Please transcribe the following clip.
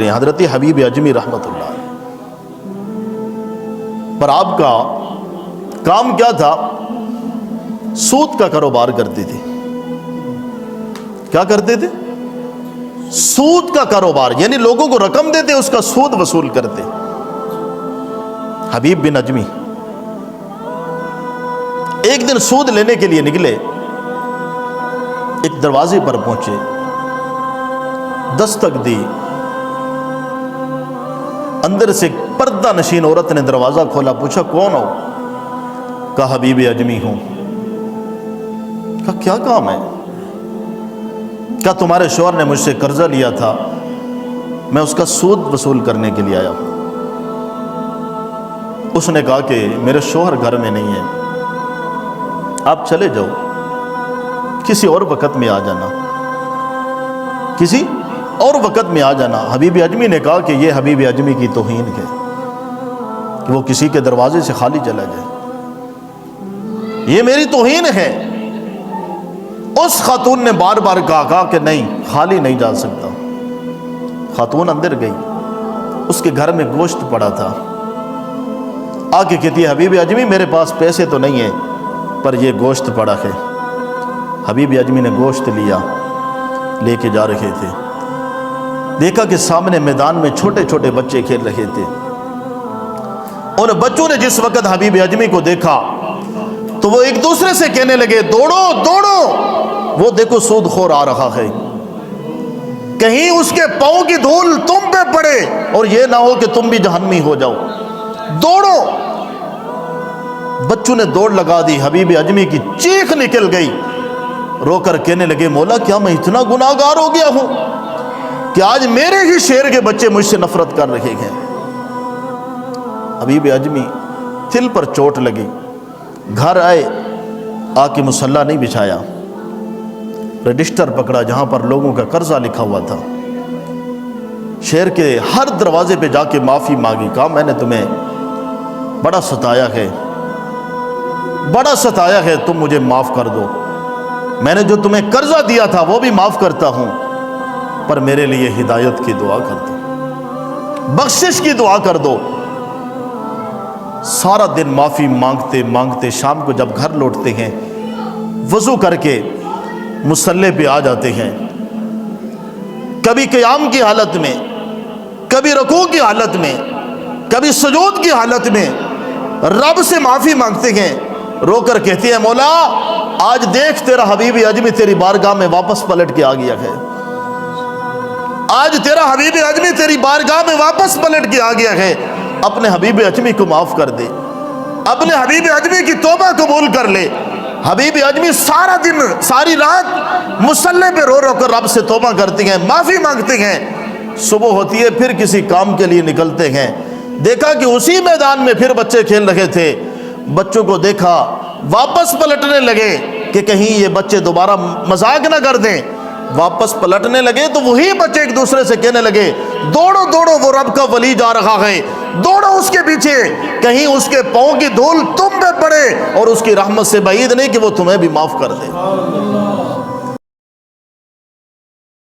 حضرت حبیب اجمی رحمت اللہ علیہ پر آپ کا کام کیا تھا؟ سود کا کاروبار کرتے تھے۔ کیا کرتے تھے؟ سود کا کاروبار، یعنی لوگوں کو رقم دیتے اس کا سود وصول کرتے۔ حبیب بن اجمی ایک دن سود لینے کے لیے نکلے، ایک دروازے پر پہنچے، دستک دی، اندر سے ایک پردہ نشین عورت نے دروازہ کھولا، پوچھا کون ہو؟ کہا حبیب اجمی ہوں۔ کہا کیا کام ہے؟ کہا تمہارے شوہر نے مجھ سے قرضہ لیا تھا، میں اس کا سود وصول کرنے کے لیے آیا ہوں۔ اس نے کہا کہ میرے شوہر گھر میں نہیں ہے، آپ چلے جاؤ، کسی اور وقت میں آ جانا، کسی اور وقت میں آ جانا۔ حبیب اجمی نے کہا کہ یہ حبیب اجمی کی توہین ہے کہ وہ کسی کے دروازے سے خالی چلا جائے، یہ میری توہین ہے۔ اس خاتون نے بار بار کہا کہ نہیں، خالی نہیں جا سکتا۔ خاتون اندر گئی، اس کے گھر میں گوشت پڑا تھا، آ کے کہتی ہے حبیب اجمی میرے پاس پیسے تو نہیں ہیں پر یہ گوشت پڑا ہے۔ حبیب اجمی نے گوشت لیا، لے کے جا رہے تھے، دیکھا کہ سامنے میدان میں چھوٹے چھوٹے بچے کھیل رہے تھے۔ ان بچوں نے جس وقت حبیب اجمی کو دیکھا تو وہ ایک دوسرے سے کہنے لگے دوڑو دوڑو، وہ دیکھو سود خور آ رہا ہے، کہیں اس کے پاؤں کی دھول تم پہ پڑے اور یہ نہ ہو کہ تم بھی جہنمی ہو جاؤ، دوڑو۔ بچوں نے دوڑ لگا دی، حبیب اجمی کی چیخ نکل گئی، رو کر کہنے لگے مولا کیا میں اتنا گناہگار ہو گیا ہوں کہ آج میرے ہی شیر کے بچے مجھ سے نفرت کر رہے ہیں۔ حبیب اجمی دل پر چوٹ لگی، گھر آئے، آ کے مصلی نہیں بچھایا، رجسٹر پکڑا جہاں پر لوگوں کا قرضہ لکھا ہوا تھا، شہر کے ہر دروازے پہ جا کے معافی مانگی، کہا میں نے تمہیں بڑا ستایا ہے، بڑا ستایا ہے، تم مجھے معاف کر دو، میں نے جو تمہیں قرضہ دیا تھا وہ بھی معاف کرتا ہوں، پر میرے لیے ہدایت کی دعا کر دو، بخشش کی دعا کر دو۔ سارا دن معافی مانگتے مانگتے شام کو جب گھر لوٹتے ہیں، وضو کر کے مصلی پہ آ جاتے ہیں، کبھی قیام کی حالت میں، کبھی رکوع کی حالت میں، کبھی سجود کی حالت میں رب سے معافی مانگتے ہیں، رو کر کہتے ہیں مولا آج دیکھ تیرا حبیب اجمی تیری بارگاہ میں واپس پلٹ کے آ گیا ہے، آج تیرا حبیب اجمی تیری بارگاہ میں واپس پلٹ کے آ گیا ہے، اپنے حبیب اجمی کو معاف کر دے، اپنے حبیب اجمی کی توبہ قبول کر لے۔ حبیب اجمی سارا دن ساری رات مصلی پہ رو رو کر رب سے توبہ کرتے ہیں، معافی مانگتے ہیں، صبح ہوتی ہے پھر کسی کام کے لیے نکلتے ہیں، دیکھا کہ اسی میدان میں پھر بچے کھیل رہے تھے، بچوں کو دیکھا واپس پلٹنے لگے کہ کہیں یہ بچے دوبارہ مذاق نہ کر دیں، واپس پلٹنے لگے تو وہی بچے ایک دوسرے سے کہنے لگے دوڑو دوڑو وہ رب کا ولی جا رہا ہے، دوڑو اس کے پیچھے، کہیں اس کے پاؤں کی دھول تم پہ پڑے اور اس کی رحمت سے بعید نہیں کہ وہ تمہیں بھی معاف کر دے۔